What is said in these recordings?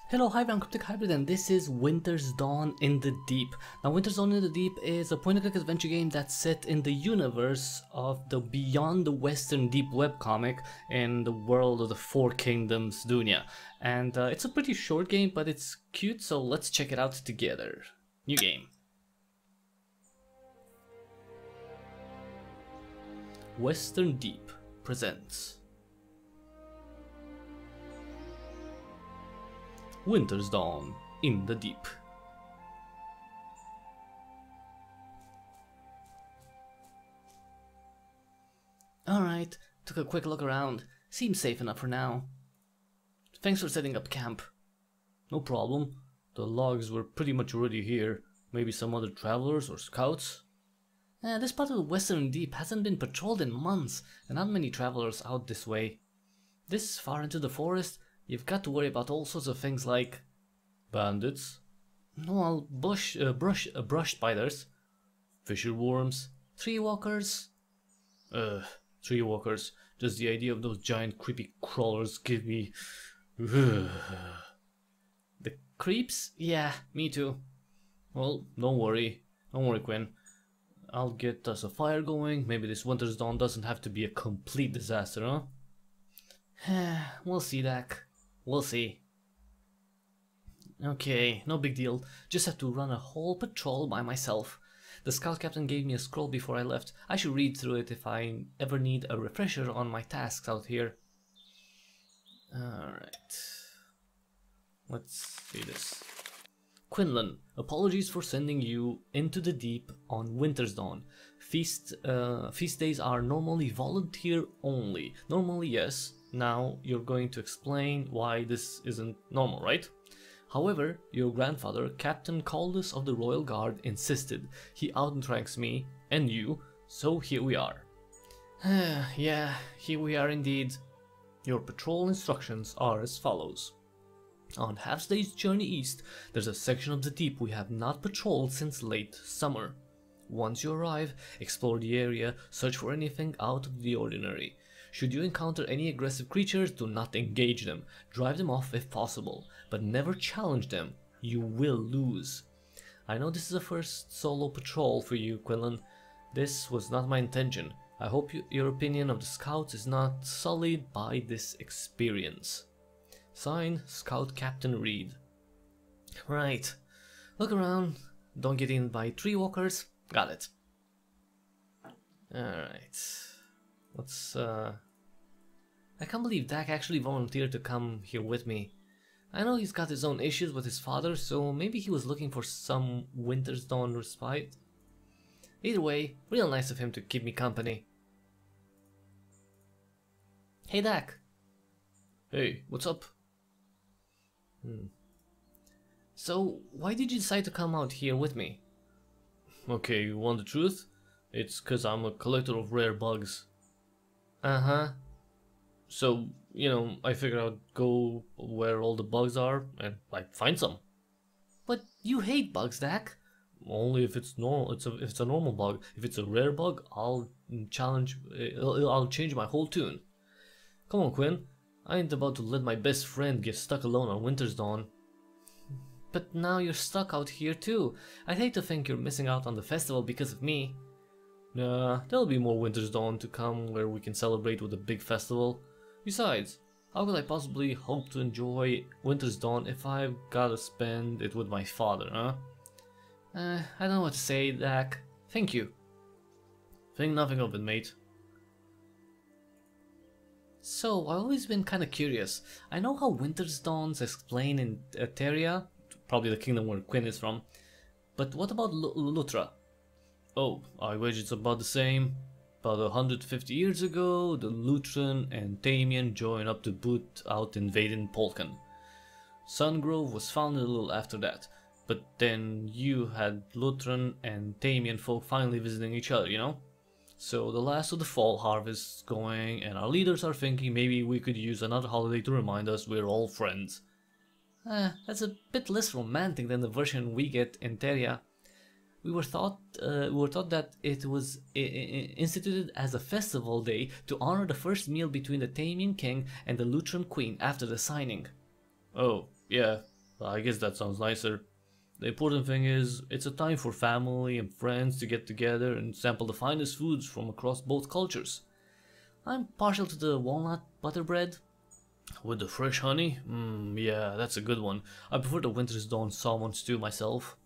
Hello, hi, I'm Cryptic Hybrid and this is Wintersdawn in the Deep. Now, Wintersdawn in the Deep is a point-and-click adventure game that's set in the universe of the Beyond the Western Deep webcomic in the world of the Four Kingdoms Dunya. And it's a pretty short game, but it's cute, so let's check it out together. New game. Western Deep presents Wintersdawn in the Deep. Alright, took a quick look around. Seems safe enough for now. Thanks for setting up camp. No problem. The logs were pretty much already here. Maybe some other travelers or scouts? This part of the Western Deep hasn't been patrolled in months, and not many travelers out this way. This far into the forest, you've got to worry about all sorts of things like bandits, brush spiders, fisher worms, tree walkers. Tree walkers. Just the idea of those giant creepy crawlers give me. The creeps? Yeah, me too. Well, don't worry, Quinn. I'll get us a fire going. Maybe this Wintersdawn doesn't have to be a complete disaster, huh? We'll see, Dak. We'll see. Okay, no big deal. Just have to run a whole patrol by myself. The scout captain gave me a scroll before I left. I should read through it if I ever need a refresher on my tasks out here. Alright. Let's see this. Quinlan, apologies for sending you into the deep on Wintersdawn. Feast days are normally volunteer only. Normally, yes. Now you're going to explain why this isn't normal, right? However, your grandfather, Captain Caldus of the Royal Guard, insisted. He outranks me and you, so here we are. Yeah, here we are indeed. Your patrol instructions are as follows. On half day's journey east, there's a section of the deep we have not patrolled since late summer. Once you arrive, explore the area, search for anything out of the ordinary. Should you encounter any aggressive creatures, do not engage them. Drive them off if possible, but never challenge them. You will lose. I know this is a first solo patrol for you, Quinlan. This was not my intention. I hope your opinion of the scouts is not sullied by this experience. Signed, Scout Captain Reed. Right. Look around. Don't get in by tree walkers. Got it. Alright. Let's, I can't believe Dak actually volunteered to come here with me. I know he's got his own issues with his father, so maybe he was looking for some Wintersdawn respite. Either way, real nice of him to keep me company. Hey Dak! Hey, what's up? So, why did you decide to come out here with me? Okay, you want the truth? It's 'cause I'm a collector of rare bugs. Uh-huh. So, you know, I figured I'd go where all the bugs are and like find some. But you hate bugs, Dak. Only if it's normal. If it's a normal bug. If it's a rare bug, I'll change my whole tune. Come on, Quinn. I ain't about to let my best friend get stuck alone on Wintersdawn. But now you're stuck out here too. I'd hate to think you're missing out on the festival because of me. Nah, there'll be more Wintersdawn to come where we can celebrate with a big festival. Besides, how could I possibly hope to enjoy Wintersdawn if I've gotta spend it with my father, huh? I don't know what to say, Dak. Thank you. Think nothing of it, mate. So, I've always been kinda curious. I know how Wintersdawn's explained in Teria, probably the kingdom where Quinn is from, but what about Lutra? Oh, I wish it's about the same. About 150 years ago, the Lutran and Tamian joined up to boot out invading Polkan. Sungrove was founded a little after that, but then you had Lutran and Tamian folk finally visiting each other, you know? So the last of the fall harvest is going, and our leaders are thinking maybe we could use another holiday to remind us we're all friends. That's a bit less romantic than the version we get in Teria. We were taught that it was instituted as a festival day to honor the first meal between the Tamian king and the Lutran queen after the signing. Oh, yeah, I guess that sounds nicer. The important thing is, it's a time for family and friends to get together and sample the finest foods from across both cultures. I'm partial to the walnut butter bread. With the fresh honey? Yeah, that's a good one. I prefer the Wintersdawn salmon stew myself.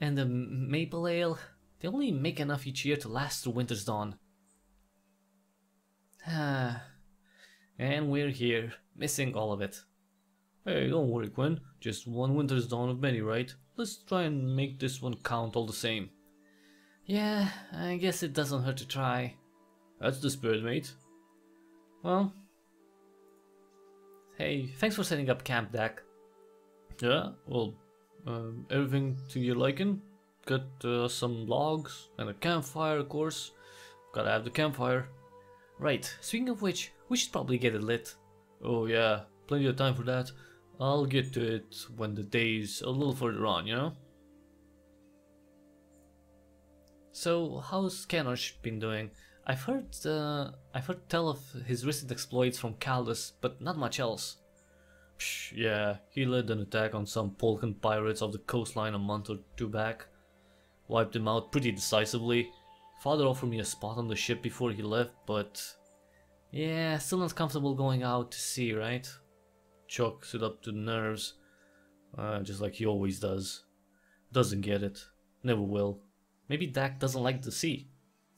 And the maple ale? They only make enough each year to last through Wintersdawn. And we're here, missing all of it. Hey, don't worry, Quinn. Just one Wintersdawn of many, right? Let's try and make this one count all the same. Yeah, I guess it doesn't hurt to try. That's the spirit, mate. Well... Hey, thanks for setting up camp, Dak. Yeah, well, everything to your liking. Got some logs and a campfire, of course. Gotta have the campfire. Right, speaking of which, we should probably get it lit. Oh yeah, plenty of time for that. I'll get to it when the day's a little further on, you know? So, how's Kenosh been doing? I've heard tell of his recent exploits from Caldus, but not much else. Psh, yeah, he led an attack on some Polkan pirates off the coastline a month or two back. Wiped them out pretty decisively. Father offered me a spot on the ship before he left, but... yeah, still not comfortable going out to sea, right? Chucks it up to the nerves, just like he always does. Doesn't get it. Never will. Maybe Dak doesn't like the sea.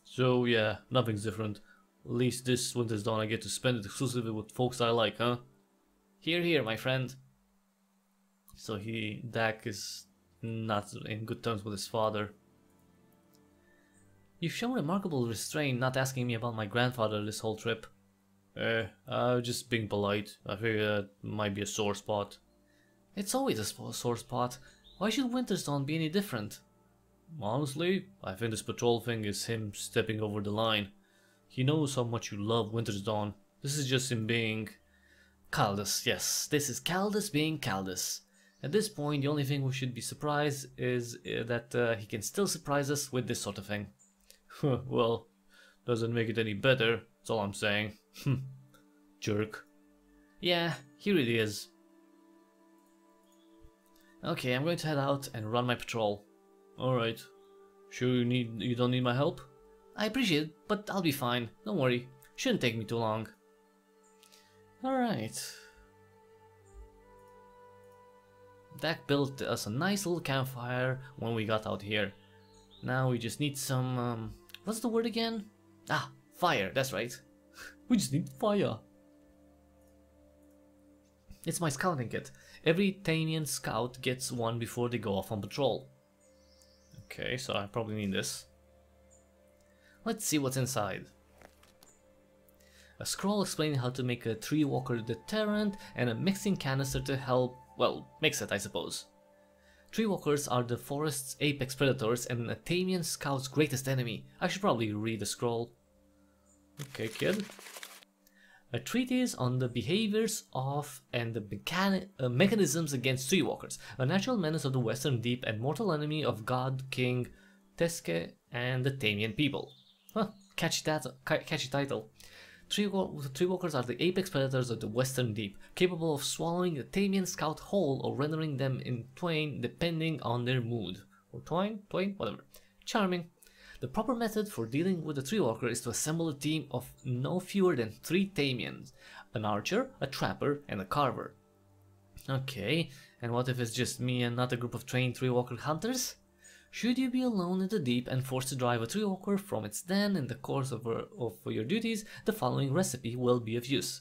So yeah, nothing's different. At least this Winter's Dawn I get to spend it exclusively with folks I like, huh? Hear, hear, my friend. So Dak is not in good terms with his father. You've shown remarkable restraint not asking me about my grandfather this whole trip. Just being polite. I figure that might be a sore spot. It's always a sore spot. Why should Wintersdawn be any different? Honestly, I think this patrol thing is him stepping over the line. He knows how much you love Wintersdawn. This is just him being... Caldus, yes. This is Caldus being Caldus. At this point, the only thing we should be surprised is that he can still surprise us with this sort of thing. Well, doesn't make it any better, that's all I'm saying. Jerk. Yeah, he really is. Okay, I'm going to head out and run my patrol. Alright. Sure you don't need my help? I appreciate it, but I'll be fine. Don't worry. Shouldn't take me too long. Alright. Dak built us a nice little campfire when we got out here. Now we just need some, what's the word again? Ah, fire, that's right. We just need fire. It's my scouting kit. Every Tanian scout gets one before they go off on patrol. Okay, so I probably need this. Let's see what's inside. A scroll explaining how to make a tree walker deterrent and a mixing canister to help, well, mix it I suppose. Tree walkers are the forest's apex predators and a Tanian scout's greatest enemy. I should probably read the scroll. Okay, kid. A treatise on the behaviors of and the mechanisms against tree walkers, a natural menace of the Western Deep and mortal enemy of God King Teske and the Tanian people. Huh, catchy title. Tree walkers are the apex predators of the Western Deep, capable of swallowing a Tanian scout whole or rendering them in twain depending on their mood. Or twain, whatever. Charming. The proper method for dealing with a tree walker is to assemble a team of no fewer than 3 Tamians, an archer, a trapper, and a carver. Okay, and what if it's just me and not a group of trained tree walker hunters? Should you be alone in the deep and forced to drive a tree walker from its den in the course of your duties, the following recipe will be of use.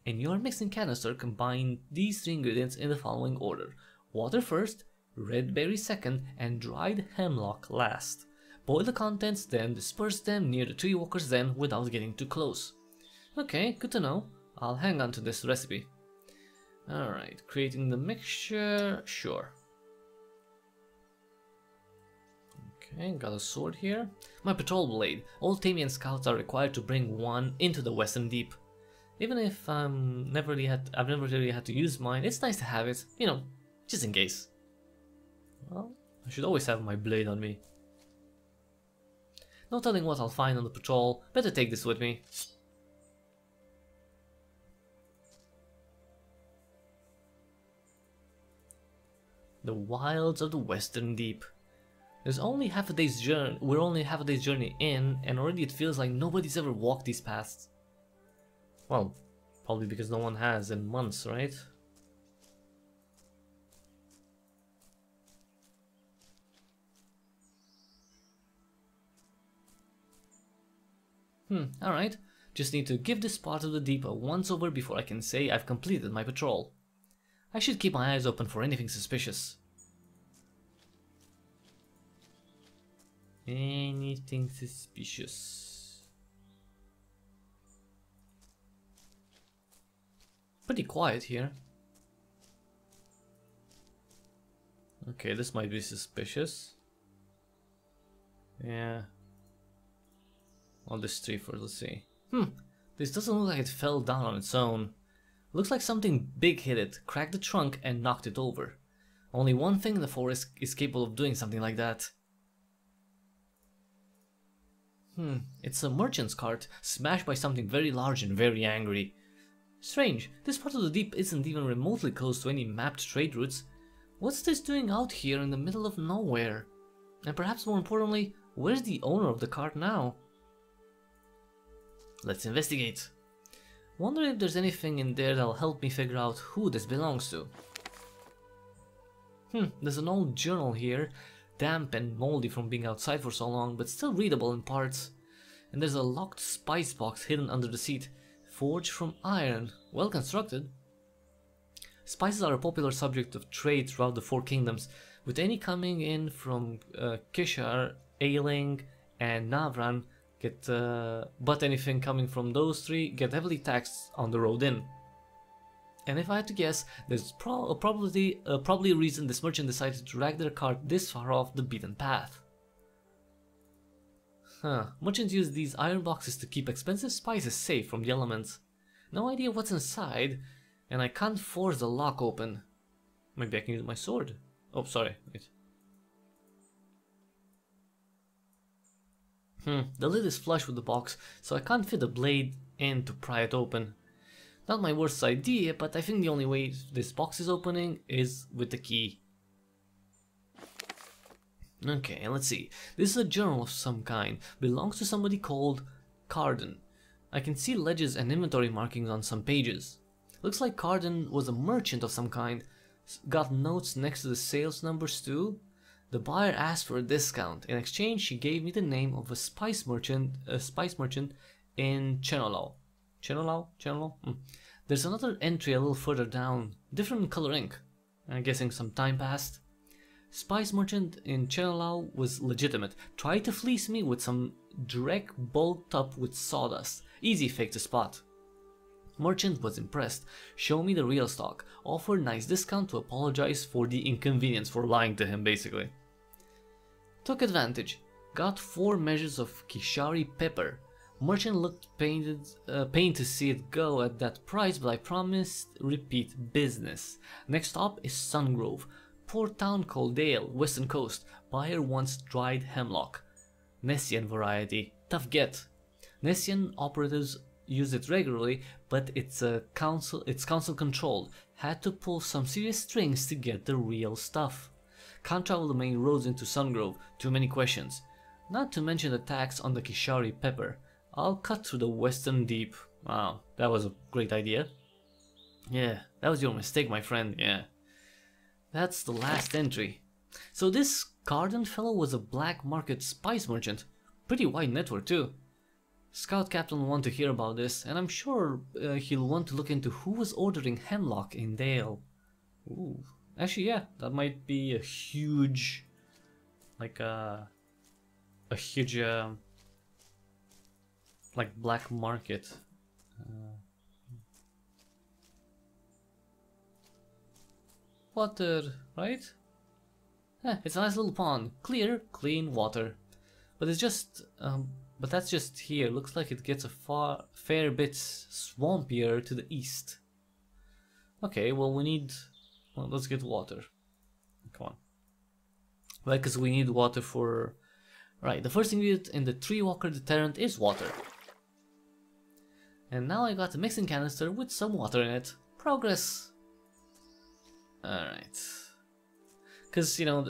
In your mixing canister, combine these 3 ingredients in the following order: water first, red berry second, and dried hemlock last. Boil the contents, then disperse them near the tree walker's den without getting too close. Okay, good to know. I'll hang on to this recipe. Alright, creating the mixture, sure. Okay, got a sword here. My patrol blade. All Tamian scouts are required to bring one into the Western Deep. Even if I've never really had to use mine, it's nice to have it, you know, just in case. Well, I should always have my blade on me. No telling what I'll find on the patrol, better take this with me. The wilds of the Western Deep. There's only half a day's journey. We're only half a day's journey in, and already it feels like nobody's ever walked these paths. Well, probably because no one has in months, right? Alright. Just need to give this part of the deep a once over before I can say I've completed my patrol. I should keep my eyes open for anything suspicious. Anything suspicious. Pretty quiet here. Okay, this might be suspicious. Yeah. On this tree first, let's see. This doesn't look like it fell down on its own. Looks like something big hit it, cracked the trunk and knocked it over. Only one thing in the forest is capable of doing something like that. It's a merchant's cart, smashed by something very large and very angry. Strange, this part of the deep isn't even remotely close to any mapped trade routes. What's this doing out here in the middle of nowhere? And perhaps more importantly, where's the owner of the cart now? Let's investigate. Wonder if there's anything in there that'll help me figure out who this belongs to. There's an old journal here, damp and moldy from being outside for so long, but still readable in parts. And there's a locked spice box hidden under the seat, forged from iron, well constructed. Spices are a popular subject of trade throughout the Four Kingdoms, with any coming in from Kishar, Ailing, and Navran but anything coming from those three get heavily taxed on the road in. And if I had to guess, there's probably a reason this merchant decided to drag their cart this far off the beaten path. Merchants use these iron boxes to keep expensive spices safe from the elements. No idea what's inside, and I can't force the lock open. Maybe I can use my sword. Oh, sorry. Wait. The lid is flush with the box, so I can't fit a blade in to pry it open. Not my worst idea, but I think the only way this box is opening is with the key. Okay, let's see. This is a journal of some kind. Belongs to somebody called Carden. I can see ledges and inventory markings on some pages. Looks like Carden was a merchant of some kind. Got notes next to the sales numbers too. The buyer asked for a discount. In exchange, she gave me the name of a spice merchant in Chenolow. Chenolow? There's another entry a little further down, different in color ink. I'm guessing some time passed. Spice merchant in Chenolow was legitimate. Tried to fleece me with some dreck bulked up with sawdust. Easy fake to spot. Merchant was impressed. Show me the real stock. Offered nice discount to apologize for the inconvenience for lying to him, basically. Took advantage. Got 4 measures of Kishari pepper. Merchant looked pained to see it go at that price, but I promised repeat business. Next stop is Sungrove. Port town called ALL, western coast. Buyer wants dried hemlock. Nessian variety. Tough get. Nessian operatives use it regularly, but it's council controlled. Had to pull some serious strings to get the real stuff. Can't travel the main roads into Sungrove, too many questions. Not to mention the tax on the Kishari pepper. I'll cut through the Western Deep. Wow, that was a great idea. Yeah, that was your mistake, my friend, yeah. That's the last entry. So this Carden fellow was a black market spice merchant. Pretty wide network too. Scout captain will want to hear about this, and I'm sure he'll want to look into who was ordering hemlock in Dale. Ooh. Actually, yeah, that might be a huge, like like black market. Water, right? It's a nice little pond, clear, clean water. But it's just, but that's just here. Looks like it gets a fair bit swampier to the east. Okay, well we need. Well, let's get water. Come on. Right, because we need water for... Right, the first ingredient in the tree walker deterrent is water. And now I got a mixing canister with some water in it. Progress! Alright. Because, you know,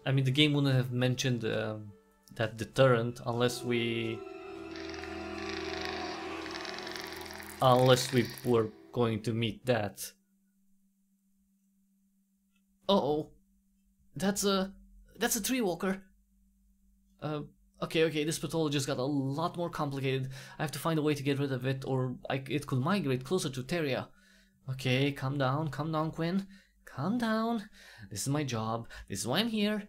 I mean, the game wouldn't have mentioned that deterrent unless we were going to meet that. Uh-oh. That's a tree walker. Okay, this patrol just got a lot more complicated. I have to find a way to get rid of it, or it could migrate closer to Terria. Okay, calm down, Quinn. Calm down. This is my job. This is why I'm here.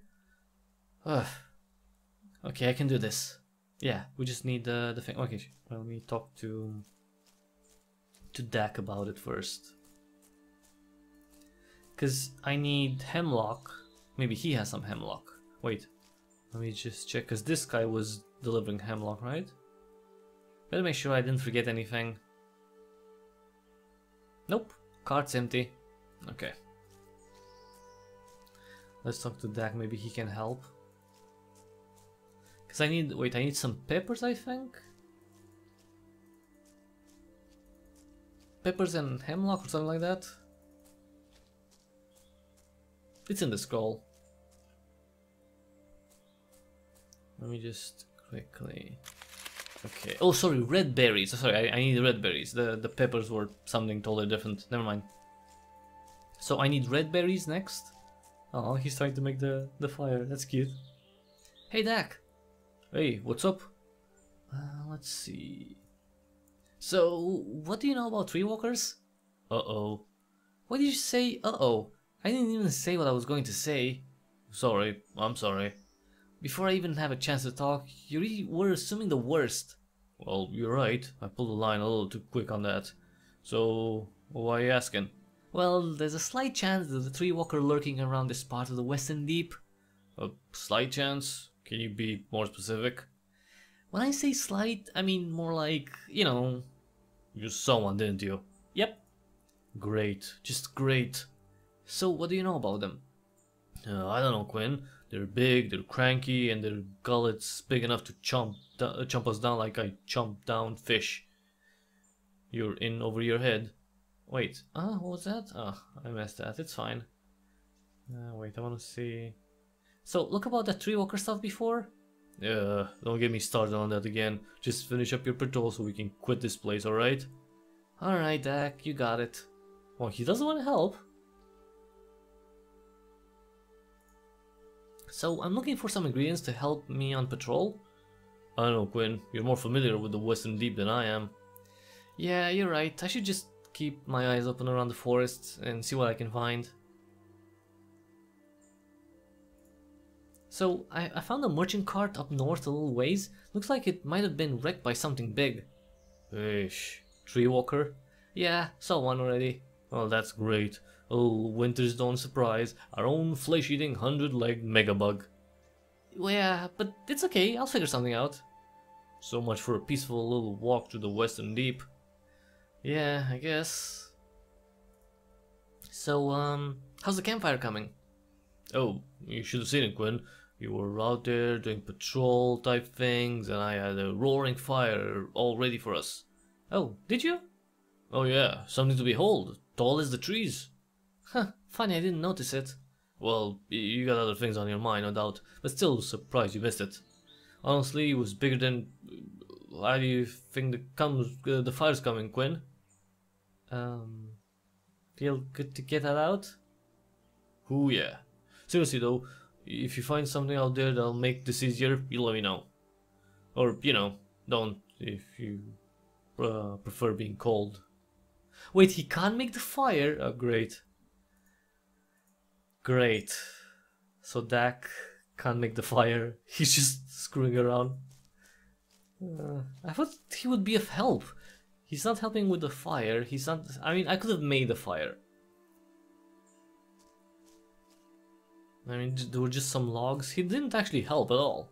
Okay, I can do this. Yeah, we just need the thing. Okay, let me talk to Dak about it first. Because I need hemlock. Maybe he has some hemlock. Wait, let me just check, because this guy was delivering hemlock, right? Better make sure I didn't forget anything. Nope, cart's empty. Okay. Let's talk to Dak, maybe he can help. Because I need some peppers, I think? Peppers and hemlock or something like that? It's in the scroll. Let me just quickly... Okay. Oh, sorry, red berries. Sorry, I need red berries. The peppers were something totally different. Never mind. So I need red berries next. Oh, he's trying to make the fire. That's cute. Hey, Dak. Hey, what's up? Let's see. So, what do you know about tree walkers? Uh-oh. What did you say? Uh-oh. I didn't even say what I was going to say. Sorry, I'm sorry. Before I even have a chance to talk, you really were assuming the worst. Well, you're right. I pulled the line a little too quick on that. So, why are you asking? Well, there's a slight chance there's a tree walker lurking around this part of the Western Deep. A slight chance? Can you be more specific? When I say slight, I mean more like, you know... You saw one, didn't you? Yep. Great. Just great. So, what do you know about them? I don't know, Quinn. They're big, they're cranky, and their gullet's big enough to chomp us down like I chomp down fish. You're in over your head. Wait, what was that? I missed that, it's fine. Wait, I wanna see... So, look about that tree walker stuff before? Yeah, don't get me started on that again. Just finish up your patrol so we can quit this place, alright? Alright, Dak, you got it. Well, he doesn't want to help. So, I'm looking for some ingredients to help me on patrol. I don't know, Quinn. You're more familiar with the Western Deep than I am. Yeah, you're right. I should just keep my eyes open around the forest and see what I can find. So, I found a merchant cart up north a little ways. Looks like it might have been wrecked by something big. Ish. Tree walker? Yeah, saw one already. Well, that's great. Oh, Wintersdawn surprise. Our own flesh-eating 100-legged megabug. Well, yeah, but it's okay. I'll figure something out. So much for a peaceful little walk through the Western Deep. Yeah, I guess. So, how's the campfire coming? Oh, you should have seen it, Quinn. You were out there doing patrol type things, and I had a roaring fire all ready for us. Oh, did you? Oh yeah, something to behold. Tall as the trees. Huh, funny I didn't notice it. Well, you got other things on your mind, no doubt, but still surprised you missed it. Honestly, it was bigger than... How do you think the fire's coming, Quinn? Feel good to get that out? Ooh yeah. Seriously though, if you find something out there that'll make this easier, you let me know. Or, you know, don't if you prefer being cold. Wait, he can't make the fire? Oh, great. Great. So Dak can't make the fire. He's just screwing around. I thought he would be of help. He's not helping with the fire. He's not... I mean, I could have made the fire. I mean, there were just some logs. He didn't actually help at all.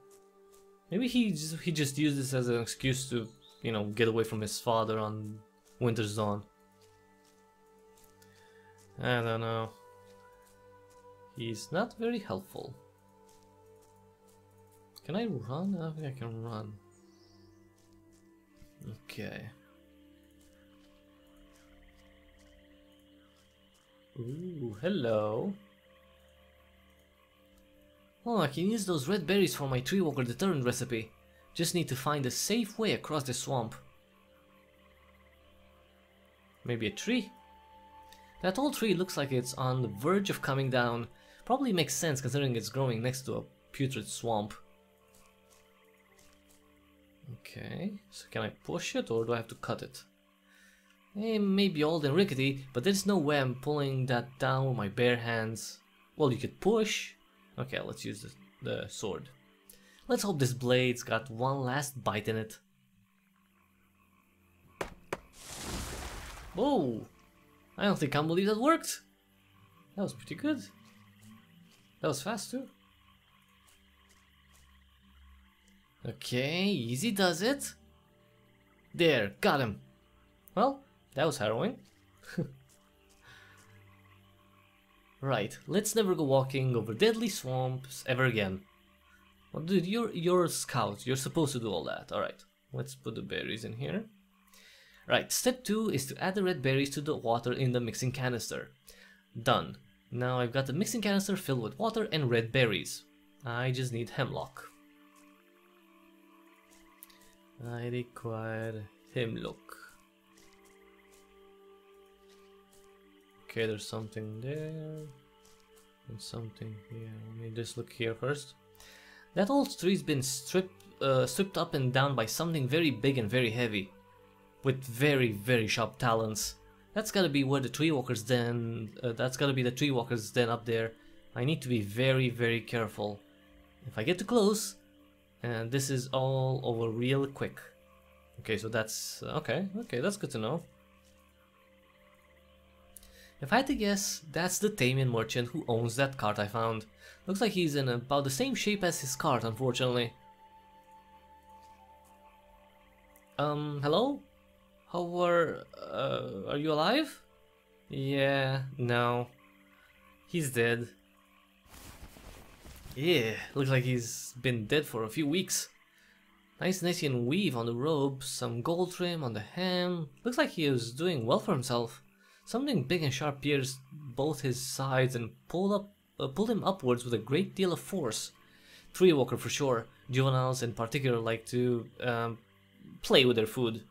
Maybe he just used this as an excuse to, you know, get away from his father on Wintersdawn. I don't know. He's not very helpful. Can I run? I don't think I can run. Okay. Ooh, hello. Oh, I can use those red berries for my tree walker deterrent recipe. Just need to find a safe way across the swamp. Maybe a tree? That old tree looks like it's on the verge of coming down. Probably makes sense considering it's growing next to a putrid swamp. Okay, so can I push it or do I have to cut it? It may be old and rickety, but there's no way I'm pulling that down with my bare hands. Well, you could push. Okay, let's use the sword. Let's hope this blade's got one last bite in it. Whoa! I don't think I can believe that worked. That was pretty good. That was fast too. Okay, easy does it. There, got him. Well, that was harrowing. Right, let's never go walking over deadly swamps ever again. Well, dude, you're a scout. You're supposed to do all that. Alright, let's put the berries in here. Right, step 2 is to add the red berries to the water in the mixing canister. Done. Now I've got the mixing canister filled with water and red berries. I just need hemlock. I require hemlock. Okay, there's something there. And something here. Let me just look here first. That old tree's been stripped up and down by something very big and very heavy. With very, very sharp talons. That's gotta be where the tree walker's den. That's gotta be the tree walker's den up there. I need to be very, very careful. If I get too close, and this is all over real quick. Okay, so that's okay. That's good to know. If I had to guess, that's the Tamian merchant who owns that cart I found. Looks like he's in about the same shape as his cart, unfortunately. Hello? Are you alive? Yeah, no. He's dead. Yeah, looks like he's been dead for a few weeks. Nice Nessian weave on the robe, some gold trim on the hem. Looks like he was doing well for himself. Something big and sharp pierced both his sides and pulled him upwards with a great deal of force. Tree walker for sure. Juveniles in particular like to play with their food.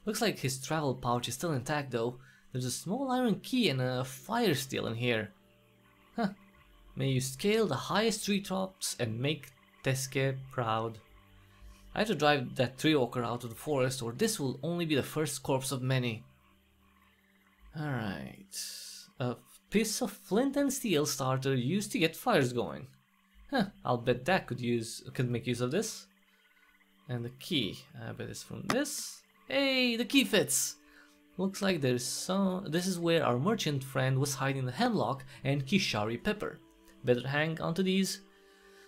Looks like his travel pouch is still intact though. There's a small iron key and a fire steel in here. Huh. May you scale the highest treetops and make Teske proud. I have to drive that tree walker out of the forest or this will only be the first corpse of many. Alright. A piece of flint and steel starter used to get fires going. Huh, I'll bet that could make use of this. And the key, I bet it's from this. Hey, the key fits! Looks like this is where our merchant friend was hiding the hemlock and Kishari pepper. Better hang onto these.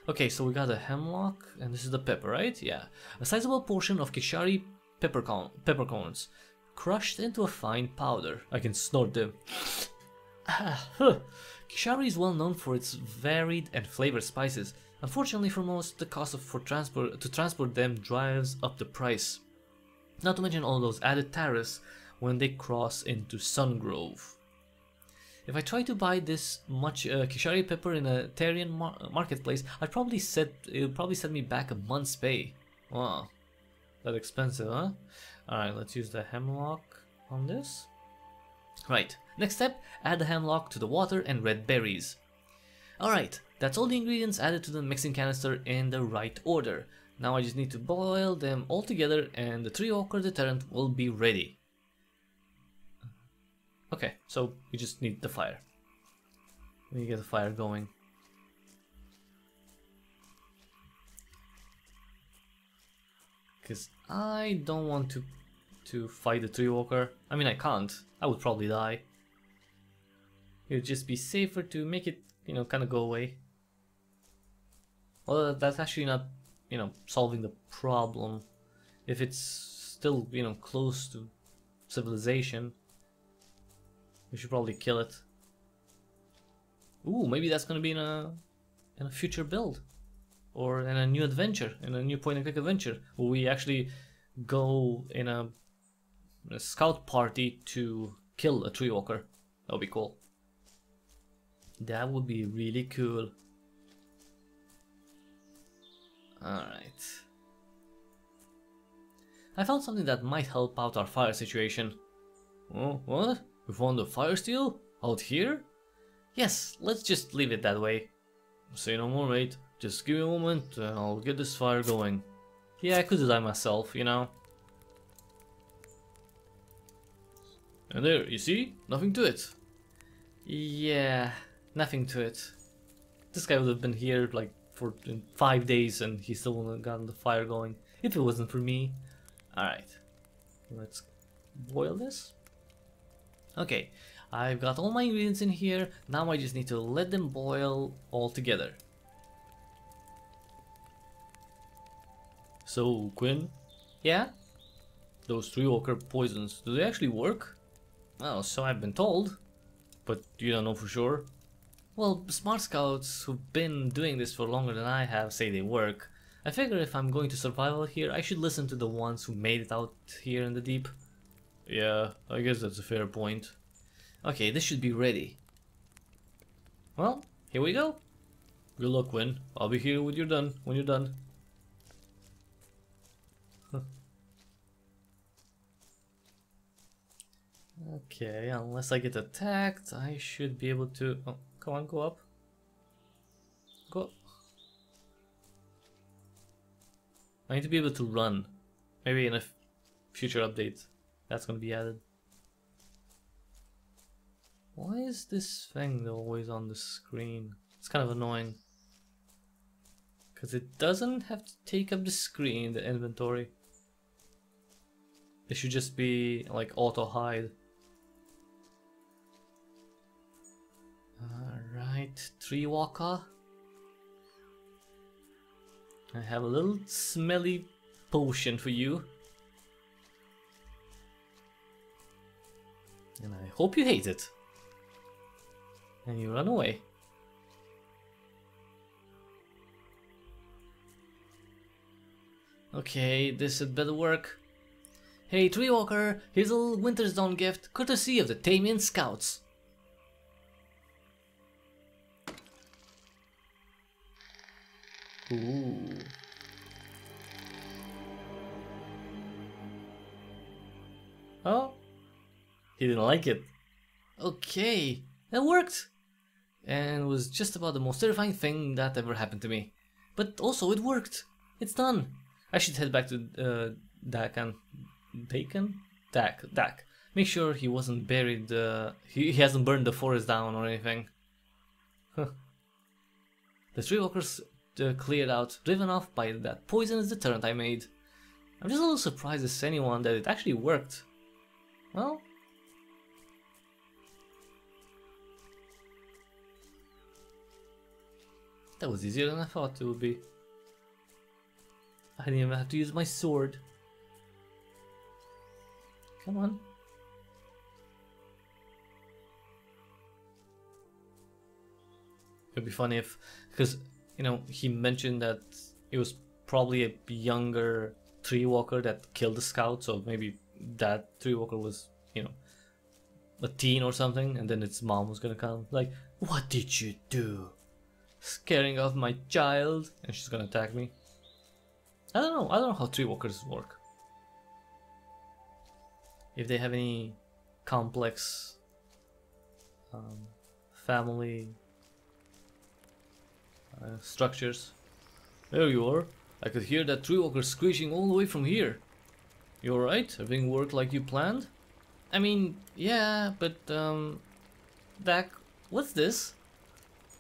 Okay, so we got a hemlock and this is the pepper, right? Yeah. A sizable portion of Kishari peppercorns. Crushed into a fine powder. I can snort them. Kishari is well known for its varied and flavored spices. Unfortunately for most, the cost to transport them drives up the price. Not to mention all those added tariffs when they cross into Sungrove. If I try to buy this much Kishari pepper in a Tarian marketplace, it would probably set me back a month's pay. Wow, that expensive, huh? Alright, let's use the hemlock on this. Right, next step, add the hemlock to the water and red berries. Alright, that's all the ingredients added to the mixing canister in the right order. Now I just need to boil them all together and the tree walker deterrent will be ready. Okay, so we just need the fire. We get the fire going. Because I don't want to fight the tree walker. I mean, I can't. I would probably die. It would just be safer to make it, kind of go away. Well, that's actually not, solving the problem. If it's still, close to civilization, we should probably kill it. Ooh, maybe that's gonna be in a future build, or in a new adventure, in a new point-and-click adventure, where we actually go in a scout party to kill a tree walker. That would be cool. That would be really cool. Alright. I found something that might help out our fire situation. Oh, what? We found a fire steel? Out here? Yes, let's just leave it that way. Say no more, mate. Just give me a moment and I'll get this fire going. Yeah, I could do that myself, you know. And there, you see? Nothing to it. Yeah, nothing to it. This guy would have been here like for 5 days and he still wouldn't have gotten the fire going if it wasn't for me. Alright, let's boil this. Okay, I've got all my ingredients in here. Now I just need to let them boil all together. So, Quinn? Yeah? Those tree walker poisons, do they actually work? Well, so I've been told. But you don't know for sure? Well, smart scouts who've been doing this for longer than I have say they work. I figure if I'm going to survival here, I should listen to the ones who made it out here in the deep. Yeah, I guess that's a fair point. Okay, this should be ready. Well, here we go. Good luck, Quinn. I'll be here when you're done. Okay, unless I get attacked, I should be able to... Oh, come on, go up. Go up. I need to be able to run. Maybe in a future update that's gonna be added. Why is this thing always on the screen? It's kind of annoying. Because it doesn't have to take up the screen, the inventory. It should just be like auto hide. Alright, tree walker. I have a little smelly potion for you. And I hope you hate it. And you run away. Okay, this had better work. Hey, tree walker, here's a little Wintersdawn gift, courtesy of the Tamian Scouts. Ooh. Oh, he didn't like it. Okay, that worked. And it was just about the most terrifying thing that ever happened to me. But also it worked. It's done. I should head back to Dak. Make sure he wasn't buried. He hasn't burned the forest down or anything. The tree walkers cleared out, driven off by that poisonous deterrent I made. I'm just a little surprised as anyone that it actually worked. Well, that was easier than I thought it would be. I didn't even have to use my sword. Come on. It'd be funny if, because, you know, he mentioned that it was probably a younger tree walker that killed the scout, so maybe that tree walker was, you know, a teen or something, and then its mom was gonna come, like, what did you do? Scaring off my child, and she's gonna attack me. I don't know how tree walkers work. If they have any complex family structures. There you are. I could hear that tree walker screeching all the way from here. You alright? Everything worked like you planned? I mean, yeah, but Dak, what's this?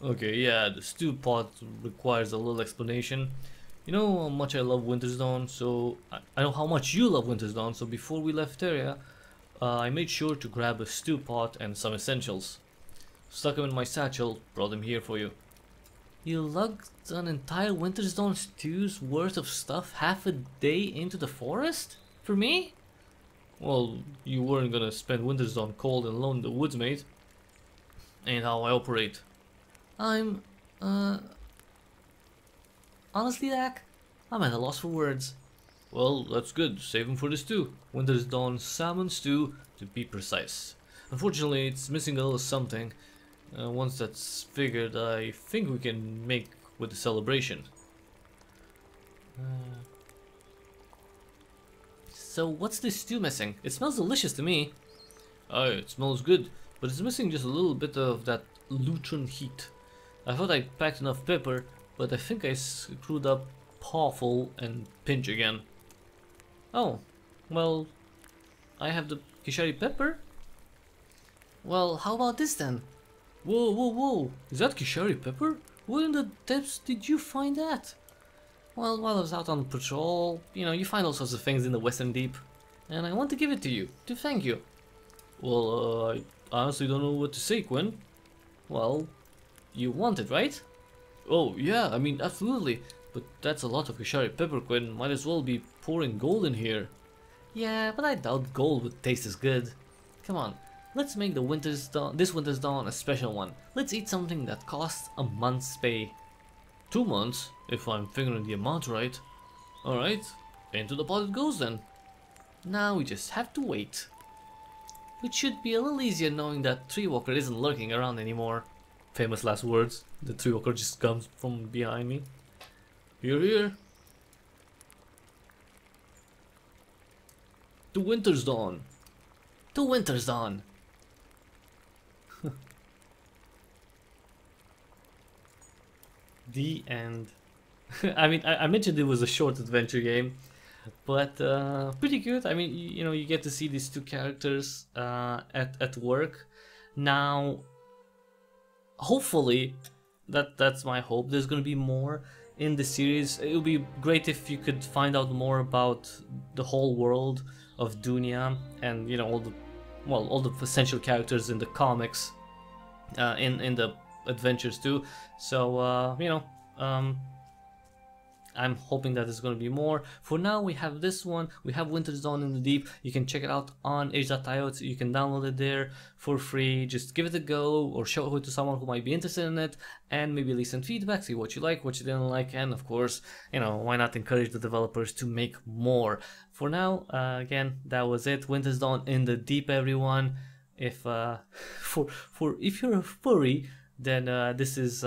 Okay, yeah, the stew pot requires a little explanation. You know how much I love Wintersdawn, so I know how much you love Wintersdawn, so before we left area, I made sure to grab a stew pot and some essentials. Stuck them in my satchel, brought them here for you. You lugged an entire Wintersdawn stew's worth of stuff half a day into the forest? For me? Well, you weren't gonna spend Wintersdawn cold and alone in the woods, mate. Ain't how I operate. Honestly, Dak, I'm at a loss for words. Well, that's good. Save them for the stew. Wintersdawn salmon stew, to be precise. Unfortunately, it's missing a little something. Once that's figured, I think we can make with the celebration. So what's this stew missing? It smells delicious to me. Oh, it smells good, but it's missing just a little bit of that Lutron heat. I thought I packed enough pepper, but I think I screwed up pawful and pinch again. Oh, well, I have the Kishari pepper? Well, how about this then? Whoa, whoa, whoa, is that Kishari pepper? Where in the depths did you find that? Well, while I was out on patrol, you know, you find all sorts of things in the Western Deep, and I want to give it to you, to thank you. Well, I honestly don't know what to say, Quinn. Well, you want it, right? Oh, yeah, I mean, absolutely. But that's a lot of Kishari pepper, Quinn. Might as well be pouring gold in here. Yeah, but I doubt gold would taste as good. Come on, let's make this Winter's Dawn a special one. Let's eat something that costs a month's pay. 2 months, if I'm figuring the amount right. Alright, into the pot it goes then. Now we just have to wait. Which should be a little easier knowing that Tree Walker isn't lurking around anymore. Famous last words. The Tree Walker just comes from behind me. You're here. To Wintersdawn. To Wintersdawn. The end. I mean, I mentioned it was a short adventure game, but pretty good. I mean, you know, you get to see these two characters at work. Now, hopefully, that's my hope. There's gonna be more in the series. It would be great if you could find out more about the whole world of Dunia and, you know, all the essential characters in the comics, in the adventures too. So you know, I'm hoping that there's going to be more. For now, we have this one. We have Wintersdawn in the Deep. You can check it out on itch.io. You can download it there for free. Just give it a go or show it to someone who might be interested in it, and maybe leave some feedback, see what you like, what you didn't like, and of course, you know, why not encourage the developers to make more. For now, again, that was it. Wintersdawn in the Deep, everyone. If if you're a furry, then this is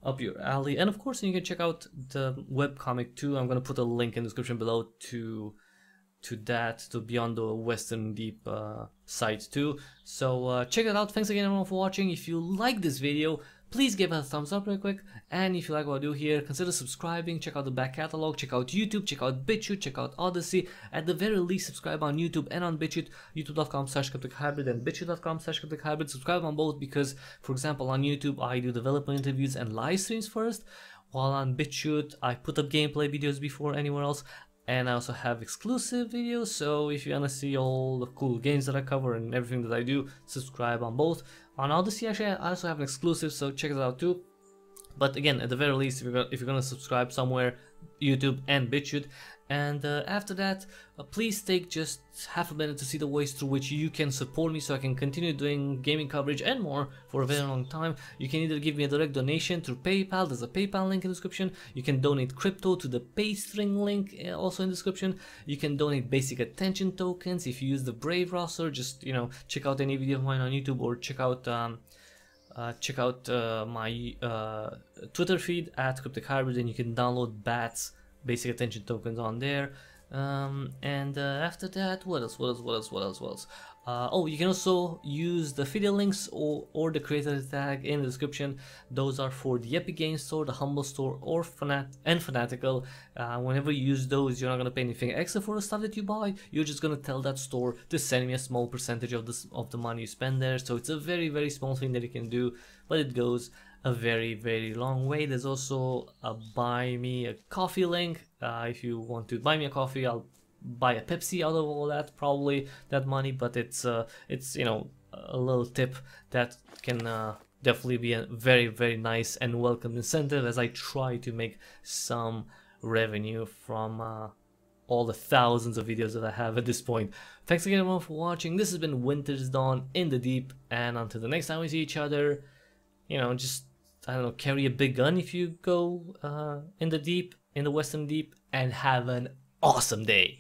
up your alley. And of course, you can check out the webcomic too. I'm gonna put a link in the description below to Beyond the Western Deep site too. So check it out. Thanks again everyone for watching. If you like this video, please give it a thumbs up real quick, and if you like what I do here, consider subscribing. Check out the back catalog, check out YouTube, check out BitChute, check out Odyssey. At the very least, subscribe on YouTube and on BitChute, youtube.com/cryptichybrid and bitchute.com/cryptichybrid. Subscribe on both because, for example, on YouTube I do developer interviews and live streams first, while on BitChute I put up gameplay videos before anywhere else. And I also have exclusive videos, so if you want to see all the cool games that I cover and everything that I do, subscribe on both. On Odyssey, actually, I also have an exclusive, so check it out too. But again, at the very least, if you're gonna subscribe somewhere, YouTube and BitChute. And after that, please take just half a minute to see the ways through which you can support me so I can continue doing gaming coverage and more for a very long time. You can either give me a direct donation through PayPal. There's a PayPal link in the description. You can donate crypto to the Paystring link also in the description. You can donate basic attention tokens if you use the Brave roster. Just, you know, check out any video of mine on YouTube, or check out my Twitter feed at Cryptic Hybrid, and you can download BAT's basic attention tokens on there. And after that, what else? Oh, you can also use the affiliate links or the creator tag in the description. Those are for the Epic Games Store, the Humble Store, or FANATICAL. Whenever you use those, you're not gonna pay anything extra for the stuff that you buy. You're just gonna tell that store to send me a small percentage of the money you spend there. So it's a very, very small thing that you can do, but it goes a very, very long way. There's also a buy me a coffee link. If you want to buy me a coffee, I'll buy a Pepsi out of all that, probably that money, but it's you know, a little tip that can definitely be a very, very nice and welcome incentive as I try to make some revenue from all the thousands of videos that I have at this point. Thanks again everyone for watching. This has been Wintersdawn in the Deep, and until the next time we see each other, you know, just, I don't know, carry a big gun if you go in the deep, in the Western Deep, and have an awesome day.